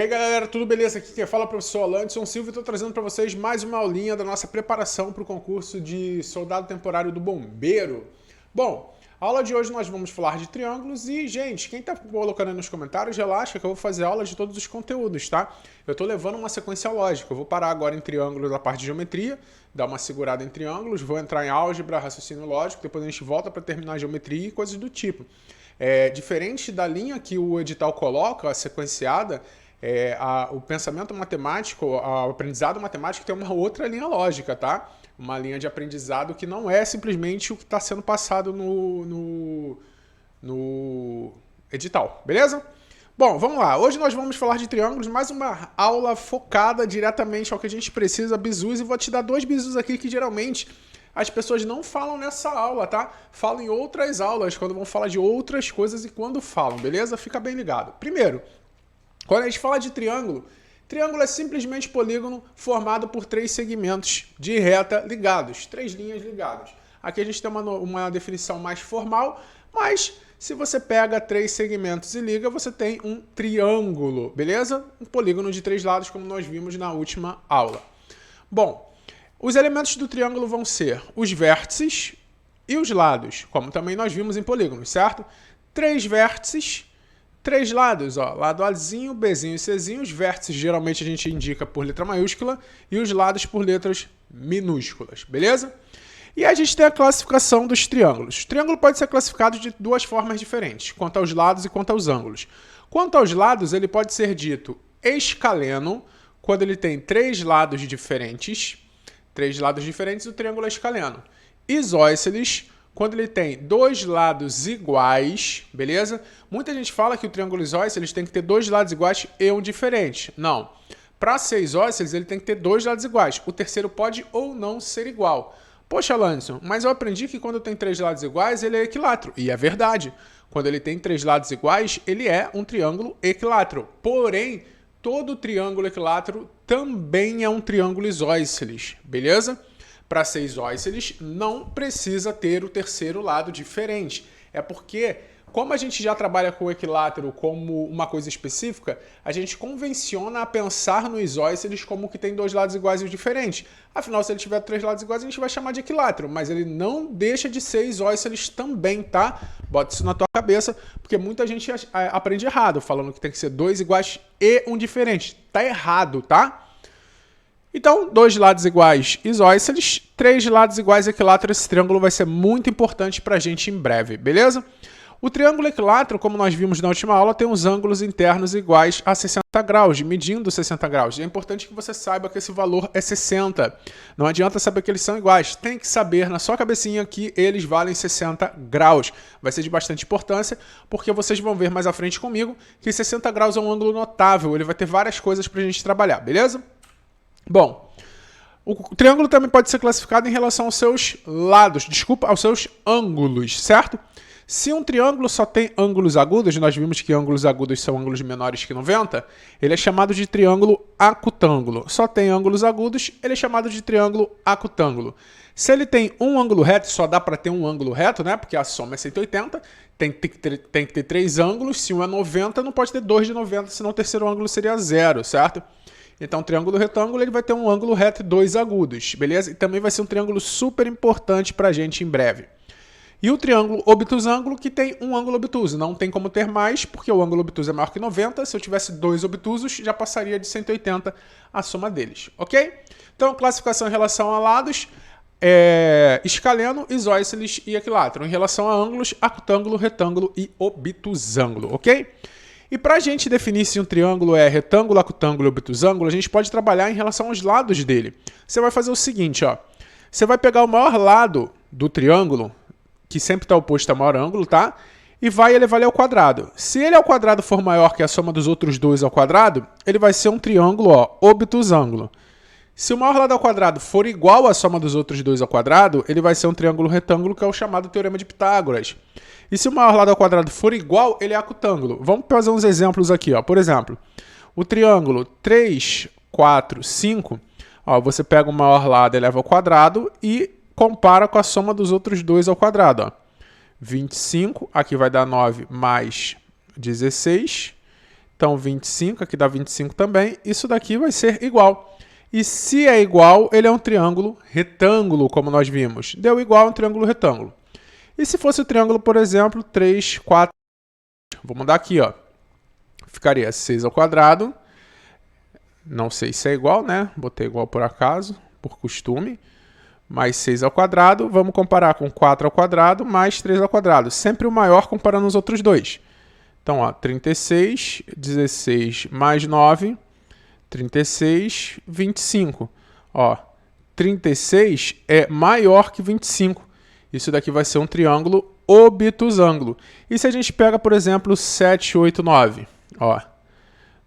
E aí galera, tudo beleza? Aqui quem fala é o professor Alanson Silva e estou trazendo para vocês mais uma aulinha da nossa preparação para o concurso de soldado temporário do bombeiro. Bom, a aula de hoje nós vamos falar de triângulos e, gente, quem está colocando aí nos comentários, relaxa que eu vou fazer aulas de todos os conteúdos, tá? Eu estou levando uma sequência lógica, eu vou parar agora em triângulos da parte de geometria, dar uma segurada em triângulos, vou entrar em álgebra, raciocínio lógico, depois a gente volta para terminar a geometria e coisas do tipo. Diferente da linha que o edital coloca, a sequenciada, o pensamento matemático, o aprendizado matemático tem uma outra linha lógica, tá? Uma linha de aprendizado que não é simplesmente o que está sendo passado no edital, beleza? Bom, vamos lá. Hoje nós vamos falar de triângulos, mais uma aula focada diretamente ao que a gente precisa, bizus, e vou te dar dois bizus aqui que geralmente as pessoas não falam nessa aula, tá? Falam em outras aulas, quando vão falar de outras coisas e quando falam, beleza? Fica bem ligado. Primeiro, quando a gente fala de triângulo, triângulo é simplesmente polígono formado por três segmentos de reta ligados, três linhas ligadas. Aqui a gente tem uma definição mais formal, mas se você pega três segmentos e liga, você tem um triângulo, beleza? Um polígono de três lados, como nós vimos na última aula. Bom, os elementos do triângulo vão ser os vértices e os lados, como também nós vimos em polígonos, certo? Três vértices, três lados, ó, lado Azinho, Bzinho e Czinho. Os vértices geralmente a gente indica por letra maiúscula e os lados por letras minúsculas, beleza? E a gente tem a classificação dos triângulos. O triângulo pode ser classificado de duas formas diferentes, quanto aos lados e quanto aos ângulos. Quanto aos lados, ele pode ser dito escaleno, quando ele tem três lados diferentes. O triângulo é escaleno. Isósceles, quando ele tem dois lados iguais, beleza? Muita gente fala que o triângulo isósceles tem que ter dois lados iguais e um diferente. Não. Para ser isósceles, ele tem que ter dois lados iguais. O terceiro pode ou não ser igual. Poxa, Lanson, mas eu aprendi que quando tem três lados iguais, ele é equilátero. E é verdade. Quando ele tem três lados iguais, ele é um triângulo equilátero. Porém, todo triângulo equilátero também é um triângulo isósceles, beleza? Para ser isósceles, não precisa ter o terceiro lado diferente. É porque, como a gente já trabalha com o equilátero como uma coisa específica, a gente convenciona a pensar no isósceles como que tem dois lados iguais e diferentes. Afinal, se ele tiver três lados iguais, a gente vai chamar de equilátero, mas ele não deixa de ser isósceles também, tá? Bota isso na tua cabeça, porque muita gente aprende errado, falando que tem que ser dois iguais e um diferente. Tá errado, tá? Então, dois lados iguais isósceles, três lados iguais equilátero. Esse triângulo vai ser muito importante para a gente em breve, beleza? O triângulo equilátero, como nós vimos na última aula, tem os ângulos internos iguais a 60 graus, medindo 60 graus. E é importante que você saiba que esse valor é 60. Não adianta saber que eles são iguais. Tem que saber na sua cabecinha que eles valem 60 graus. Vai ser de bastante importância, porque vocês vão ver mais à frente comigo que 60 graus é um ângulo notável. Ele vai ter várias coisas para a gente trabalhar, beleza? Bom, o triângulo também pode ser classificado em relação aos seus lados, aos seus ângulos, certo? Se um triângulo só tem ângulos agudos, nós vimos que ângulos agudos são ângulos menores que 90, ele é chamado de triângulo acutângulo. Só tem ângulos agudos, ele é chamado de triângulo acutângulo. Se ele tem um ângulo reto, só dá para ter um ângulo reto, né? Porque a soma é 180, tem que ter três ângulos. Se um é 90, não pode ter dois de 90, senão o terceiro ângulo seria zero, certo? Então, o triângulo retângulo ele vai ter um ângulo reto e dois agudos, beleza? E também vai ser um triângulo super importante para a gente em breve. E o triângulo obtusângulo, que tem um ângulo obtuso. Não tem como ter mais, porque o ângulo obtuso é maior que 90. Se eu tivesse dois obtusos, já passaria de 180 a soma deles, ok? Então, classificação em relação a lados, escaleno, isósceles e equilátero. Em relação a ângulos, acutângulo, retângulo e obtusângulo, ok? E para a gente definir se um triângulo é retângulo, acutângulo e obtusângulo, a gente pode trabalhar em relação aos lados dele. Você vai fazer o seguinte, ó. Você vai pegar o maior lado do triângulo, que sempre está oposto ao maior ângulo, tá? E vai elevar ele ao quadrado. Se ele ao quadrado for maior que a soma dos outros dois ao quadrado, ele vai ser um triângulo, ó, obtusângulo. Se o maior lado ao quadrado for igual à soma dos outros dois ao quadrado, ele vai ser um triângulo retângulo, que é o chamado Teorema de Pitágoras. E se o maior lado ao quadrado for igual, ele é acutângulo. Vamos fazer uns exemplos aqui, ó. Por exemplo, o triângulo 3, 4, 5, ó, você pega o maior lado, eleva ao quadrado e compara com a soma dos outros dois ao quadrado, ó. 25, aqui vai dar 9 mais 16, Então, 25, aqui dá 25 também. Isso daqui vai ser igual. E se é igual, ele é um triângulo retângulo, como nós vimos. Deu igual a um triângulo retângulo. E se fosse o triângulo, por exemplo, 3, 4... Vou mudar aqui, ó. Ficaria 6 ao quadrado. Não sei se é igual, né? Botei igual por acaso, por costume. Mais 6 ao quadrado. Vamos comparar com 4 ao quadrado mais 3 ao quadrado. Sempre o maior comparando os outros dois. Então, ó, 36, 16 mais 9, 36, 25. Ó, 36 é maior que 25. Isso daqui vai ser um triângulo obtusângulo. E se a gente pega, por exemplo, 7, 8, 9? Ó,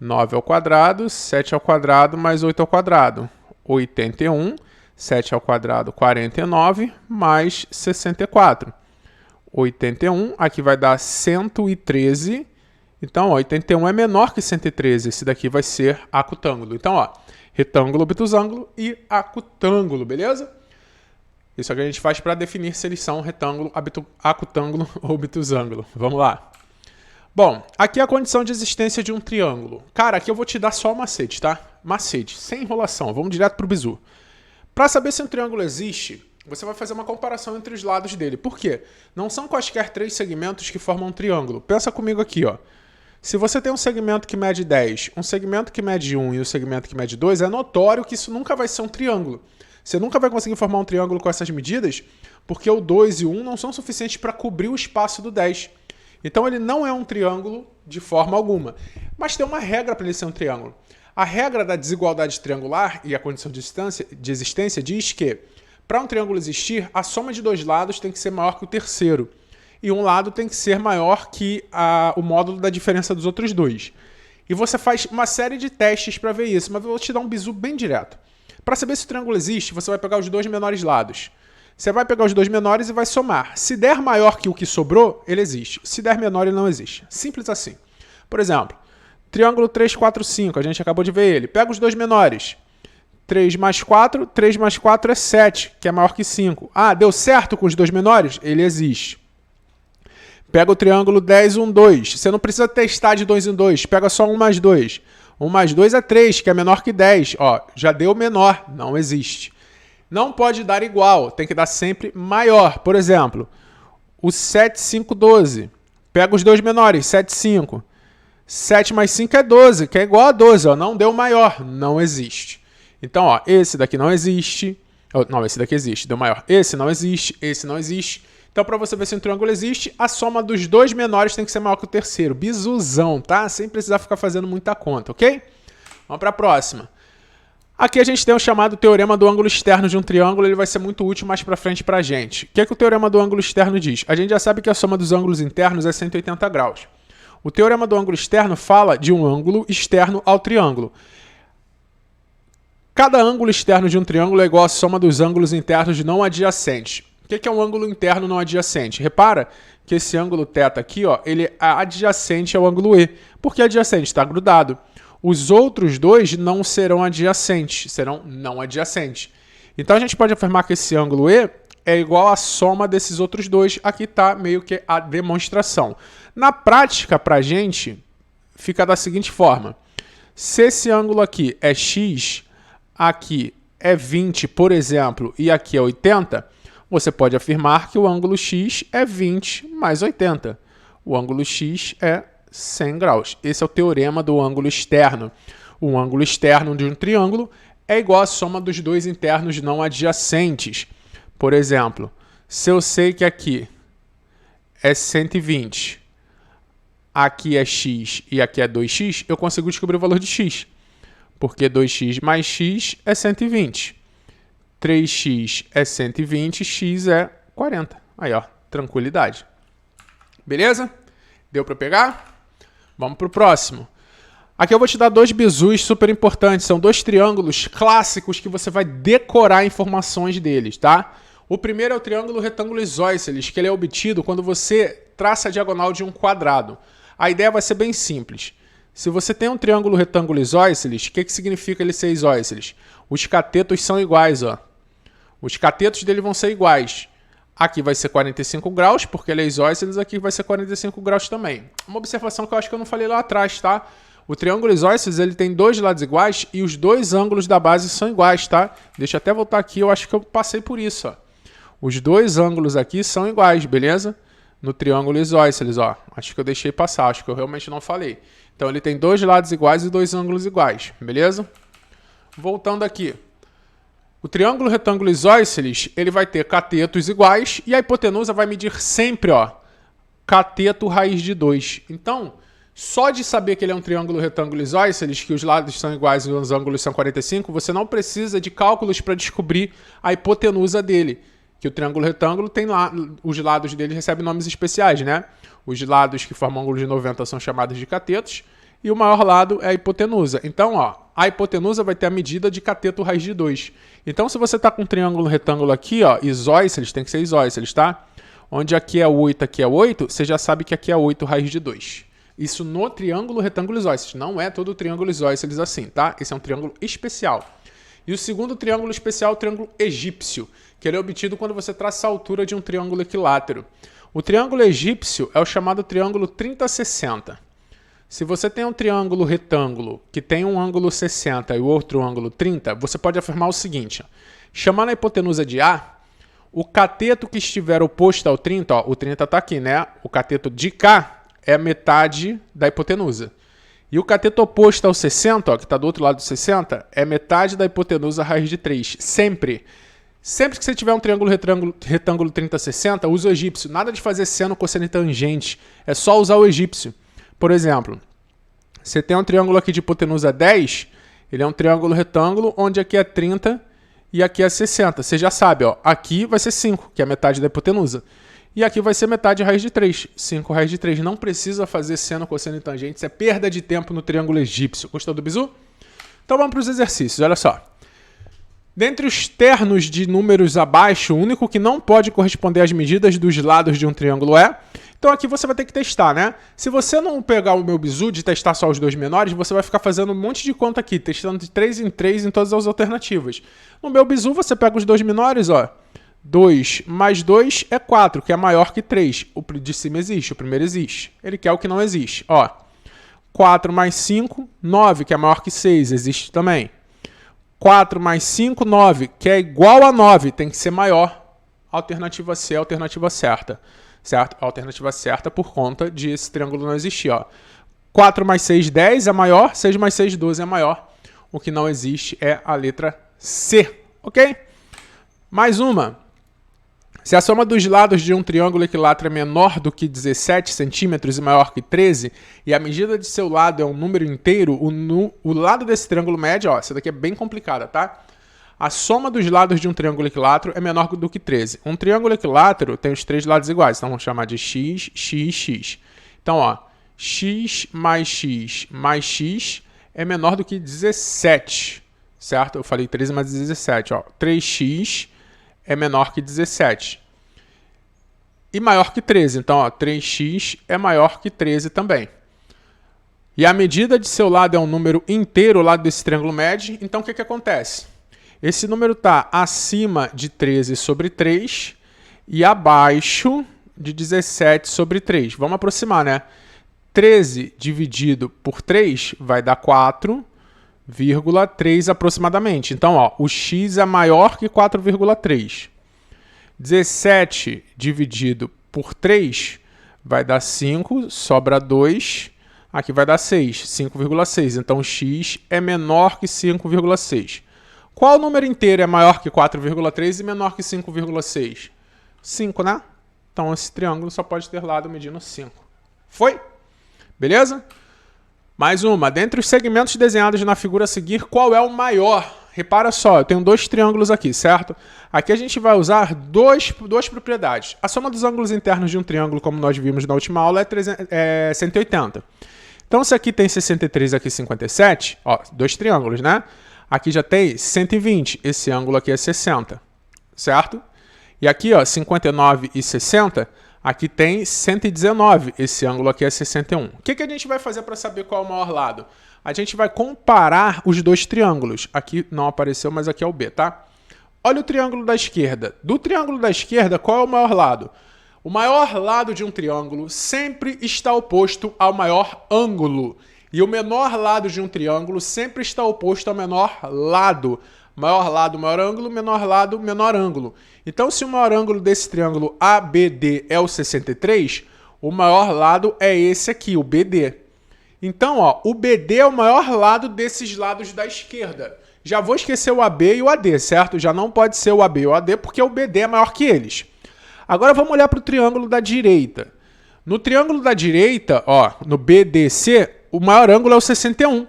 9 ao quadrado, 7 ao quadrado mais 8 ao quadrado. 81, 7 ao quadrado, 49, mais 64. 81, aqui vai dar 113. Então, ó, 81 é menor que 113. Esse daqui vai ser acutângulo. Então, ó, retângulo, obtusângulo e acutângulo, beleza? Isso é o que a gente faz para definir se eles são retângulo, acutângulo ou obtusângulo. Vamos lá. Bom, aqui é a condição de existência de um triângulo. Cara, aqui eu vou te dar só o macete, tá? Macete, sem enrolação. Vamos direto pro bizu. Para saber se um triângulo existe, você vai fazer uma comparação entre os lados dele. Por quê? Não são quaisquer três segmentos que formam um triângulo. Pensa comigo aqui, ó. Se você tem um segmento que mede 10, um segmento que mede 1 e um segmento que mede 2, é notório que isso nunca vai ser um triângulo. Você nunca vai conseguir formar um triângulo com essas medidas, porque o 2 e o 1 não são suficientes para cobrir o espaço do 10. Então ele não é um triângulo de forma alguma. Mas tem uma regra para ele ser um triângulo. A regra da desigualdade triangular e a condição de existência diz que, para um triângulo existir, a soma de dois lados tem que ser maior que o terceiro. E um lado tem que ser maior que o módulo da diferença dos outros dois. E você faz uma série de testes para ver isso, mas eu vou te dar um bizu bem direto. Para saber se o triângulo existe, você vai pegar os dois menores lados. Você vai pegar os dois menores e vai somar. Se der maior que o que sobrou, ele existe. Se der menor, ele não existe. Simples assim. Por exemplo, triângulo 3, 4, 5, a gente acabou de ver ele. Pega os dois menores. 3 mais 4 é 7, que é maior que 5. Ah, deu certo com os dois menores? Ele existe. Pega o triângulo 10, 1, 2. Você não precisa testar de 2 em 2. Pega só 1 mais 2. 1 mais 2 é 3, que é menor que 10. Ó, já deu menor. Não existe. Não pode dar igual. Tem que dar sempre maior. Por exemplo, o 7, 5, 12. Pega os dois menores. 7, 5. 7 mais 5 é 12, que é igual a 12. Ó, não deu maior. Não existe. Então, ó, esse daqui não existe. Não, esse daqui existe. Deu maior. Esse não existe. Esse não existe. Então, para você ver se um triângulo existe, a soma dos dois menores tem que ser maior que o terceiro. Bizuzão, tá? Sem precisar ficar fazendo muita conta, ok? Vamos para a próxima. Aqui a gente tem o chamado teorema do ângulo externo de um triângulo. Ele vai ser muito útil mais para frente para a gente. O que é que o teorema do ângulo externo diz? A gente já sabe que a soma dos ângulos internos é 180 graus. O teorema do ângulo externo fala de um ângulo externo ao triângulo. Cada ângulo externo de um triângulo é igual à soma dos ângulos internos não adjacentes. O que é um ângulo interno não adjacente? Repara que esse ângulo θ aqui, ó, ele é adjacente ao ângulo E. Por que adjacente? Está grudado. Os outros dois não serão adjacentes, serão não adjacentes. Então a gente pode afirmar que esse ângulo E é igual à soma desses outros dois. Aqui está meio que a demonstração. Na prática, para a gente, fica da seguinte forma. Se esse ângulo aqui é x, aqui é 20, por exemplo, e aqui é 80, você pode afirmar que o ângulo x é 20 mais 80. O ângulo x é 100 graus. Esse é o teorema do ângulo externo. O ângulo externo de um triângulo é igual à soma dos dois internos não adjacentes. Por exemplo, se eu sei que aqui é 120, aqui é x e aqui é 2x, eu consigo descobrir o valor de x. Porque 2x mais x é 120. 3x é 120, x é 40. Aí, ó, tranquilidade. Beleza? Deu para pegar? Vamos para o próximo. Aqui eu vou te dar dois bizus super importantes. São dois triângulos clássicos que você vai decorar informações deles, tá? O primeiro é o triângulo retângulo isósceles, que ele é obtido quando você traça a diagonal de um quadrado. A ideia vai ser bem simples. Se você tem um triângulo retângulo isósceles, o que significa ele ser isósceles? Os catetos são iguais, ó. Os catetos dele vão ser iguais. Aqui vai ser 45 graus, porque ele é isósceles, aqui vai ser 45 graus também. Uma observação que eu acho que eu não falei lá atrás, tá? O triângulo isósceles, ele tem dois lados iguais e os dois ângulos da base são iguais, tá? Deixa eu até voltar aqui, eu acho que eu passei por isso, ó. Os dois ângulos aqui são iguais, beleza? No triângulo isósceles, ó. Acho que eu deixei passar, acho que eu realmente não falei. Então, ele tem dois lados iguais e dois ângulos iguais, beleza? Voltando aqui. O triângulo retângulo isósceles, ele vai ter catetos iguais e a hipotenusa vai medir sempre, ó, cateto raiz de 2. Então, só de saber que ele é um triângulo retângulo isósceles, que os lados são iguais e os ângulos são 45, você não precisa de cálculos para descobrir a hipotenusa dele. Que o triângulo retângulo tem lá, os lados dele recebem nomes especiais, né? Os lados que formam ângulo de 90 são chamados de catetos e o maior lado é a hipotenusa. Então, ó, a hipotenusa vai ter a medida de cateto raiz de 2. Então, se você está com um triângulo retângulo aqui, ó, isósceles, tem que ser isósceles, tá? Onde aqui é 8, aqui é 8, você já sabe que aqui é 8 raiz de 2. Isso no triângulo retângulo isósceles. Não é todo triângulo isósceles assim, tá? Esse é um triângulo especial. E o segundo triângulo especial é o triângulo egípcio, que ele é obtido quando você traça a altura de um triângulo equilátero. O triângulo egípcio é o chamado triângulo 30-60. Se você tem um triângulo retângulo que tem um ângulo 60 e o outro ângulo 30, você pode afirmar o seguinte, ó, chamando a hipotenusa de A, o cateto que estiver oposto ao 30, ó, o 30 está aqui, né? O cateto de K é a metade da hipotenusa. E o cateto oposto ao 60, ó, que está do outro lado do 60, é metade da hipotenusa raiz de 3. Sempre. Sempre que você tiver um triângulo retângulo 30-60, usa o egípcio. Nada de fazer seno, cosseno e tangente. É só usar o egípcio. Por exemplo, você tem um triângulo aqui de hipotenusa 10, ele é um triângulo retângulo, onde aqui é 30 e aqui é 60. Você já sabe, ó, aqui vai ser 5, que é a metade da hipotenusa. E aqui vai ser metade raiz de 3. 5 raiz de 3. Não precisa fazer seno, cosseno e tangente. Isso é perda de tempo no triângulo egípcio. Gostou do bizu? Então vamos para os exercícios. Olha só. Dentre os ternos de números abaixo, o único que não pode corresponder às medidas dos lados de um triângulo é... Então aqui você vai ter que testar, né? Se você não pegar o meu bizu de testar só os dois menores, você vai ficar fazendo um monte de conta aqui, testando de 3 em 3 em todas as alternativas. No meu bizu você pega os dois menores, ó. 2 mais 2 é 4, que é maior que 3. O de cima existe, o primeiro existe. Ele quer o que não existe. Ó, 4 mais 5, 9, que é maior que 6, existe também. 4 mais 5, 9, que é igual a 9, tem que ser maior. Alternativa C é a alternativa certa. Certo? A alternativa certa por conta de esse triângulo não existir. Ó. 4 mais 6, 10 é maior, 6 mais 6, 12 é maior. O que não existe é a letra C. Ok? Mais uma. Se a soma dos lados de um triângulo equilátero é menor do que 17 centímetros e maior que 13, e a medida de seu lado é um número inteiro, o lado desse triângulo médio, ó, essa daqui é bem complicada, tá? A soma dos lados de um triângulo equilátero é menor do que 13. Um triângulo equilátero tem os três lados iguais, então vamos chamar de x, x, x. Então, ó, x mais x é menor do que 17, certo? Eu falei 13 mais 17, ó. 3x é menor que 17. E maior que 13. Então, ó, 3x é maior que 13 também. E a medida de seu lado é um número inteiro, o lado desse triângulo médio. Então, o que acontece? Esse número está acima de 13 sobre 3 e abaixo de 17 sobre 3. Vamos aproximar, né? 13 dividido por 3 vai dar 4,3 aproximadamente. Então, ó, o x é maior que 4,3. 17 dividido por 3 vai dar 5, sobra 2. Aqui vai dar 6, 5,6. Então, o x é menor que 5,6. Qual número inteiro é maior que 4,3 e menor que 5,6? 5, né? Então, esse triângulo só pode ter lado medindo 5. Foi? Beleza? Mais uma. Dentre os segmentos desenhados na figura a seguir, qual é o maior? Repara só, eu tenho dois triângulos aqui, certo? Aqui a gente vai usar duas propriedades. A soma dos ângulos internos de um triângulo, como nós vimos na última aula, é 180. Então, se aqui tem 63 e aqui 57, ó, dois triângulos, né? Aqui já tem 120, esse ângulo aqui é 60, certo? E aqui, ó, 59 e 60, aqui tem 119, esse ângulo aqui é 61. O que a gente vai fazer para saber qual é o maior lado? A gente vai comparar os dois triângulos. Aqui não apareceu, mas aqui é o B, tá? Olha o triângulo da esquerda. Do triângulo da esquerda, qual é o maior lado? O maior lado de um triângulo sempre está oposto ao maior ângulo. E o menor lado de um triângulo sempre está oposto ao menor lado. Maior lado, maior ângulo, menor lado, menor ângulo. Então, se o maior ângulo desse triângulo ABD é o 63, o maior lado é esse aqui, o BD. Então, ó, o BD é o maior lado desses lados da esquerda. Já vou esquecer o AB e o AD, certo? Já não pode ser o AB e o AD, porque o BD é maior que eles. Agora vamos olhar para o triângulo da direita. No triângulo da direita, ó, no BDC, o maior ângulo é o 61.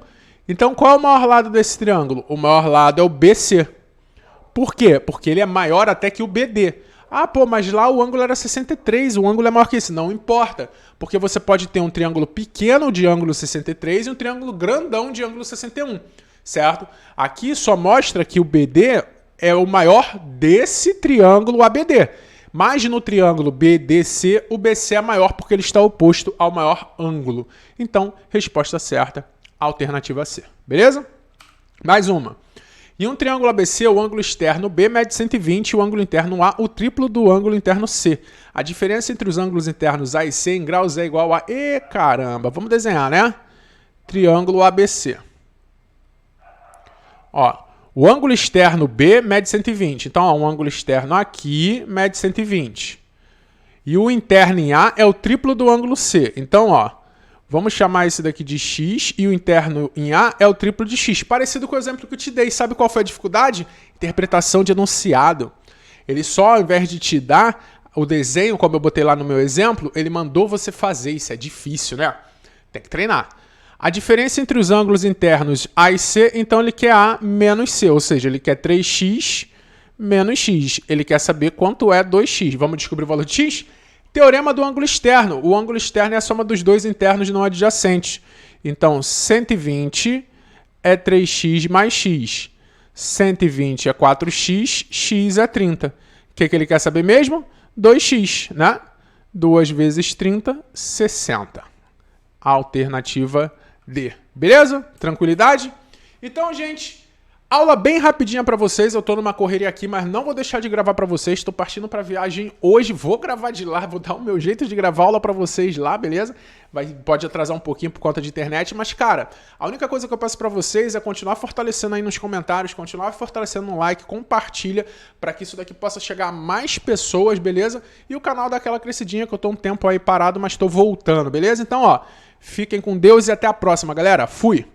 Então, qual é o maior lado desse triângulo? O maior lado é o BC. Por quê? Porque ele é maior até que o BD. Ah, pô, mas lá o ângulo era 63, o ângulo é maior que esse. Não importa, porque você pode ter um triângulo pequeno de ângulo 63 e um triângulo grandão de ângulo 61, certo? Aqui só mostra que o BD é o maior desse triângulo ABD. Mas no triângulo BDC, o BC é maior porque ele está oposto ao maior ângulo. Então, resposta certa, alternativa C. Beleza? Mais uma. Em um triângulo ABC, o ângulo externo B mede 120 e o ângulo interno A o triplo do ângulo interno C. A diferença entre os ângulos internos A e C em graus é igual a... caramba! Vamos desenhar, né? Triângulo ABC. Ó, o ângulo externo B mede 120. Então, ó, um ângulo externo aqui mede 120. E o interno em A é o triplo do ângulo C. Então, ó, vamos chamar esse daqui de X e o interno em A é o triplo de X. Parecido com o exemplo que eu te dei. Sabe qual foi a dificuldade? Interpretação de enunciado. Ele só, ao invés de te dar o desenho, como eu botei lá no meu exemplo, ele mandou você fazer. Isso é difícil, né? Tem que treinar. A diferença entre os ângulos internos A e C, então ele quer A menos C, ou seja, ele quer 3x menos x. Ele quer saber quanto é 2x. Vamos descobrir o valor de x? Teorema do ângulo externo. O ângulo externo é a soma dos dois internos não adjacentes. Então, 120 é 3x mais x. 120 é 4x, x é 30. O que ele quer saber mesmo? 2x, né? 2 vezes 30, 60. Alternativa D. Beleza? Tranquilidade? Então, gente, aula bem rapidinha para vocês. Eu tô numa correria aqui, mas não vou deixar de gravar para vocês. Estou partindo para viagem hoje. Vou gravar de lá, vou dar o meu jeito de gravar aula para vocês lá, beleza? Pode atrasar um pouquinho por conta de internet, mas, cara, a única coisa que eu peço para vocês é continuar fortalecendo aí nos comentários, continuar fortalecendo no like, compartilha, para que isso daqui possa chegar a mais pessoas, beleza? E o canal dá aquela crescidinha, que eu tô um tempo aí parado, mas tô voltando, beleza? Então, ó, fiquem com Deus e até a próxima, galera. Fui!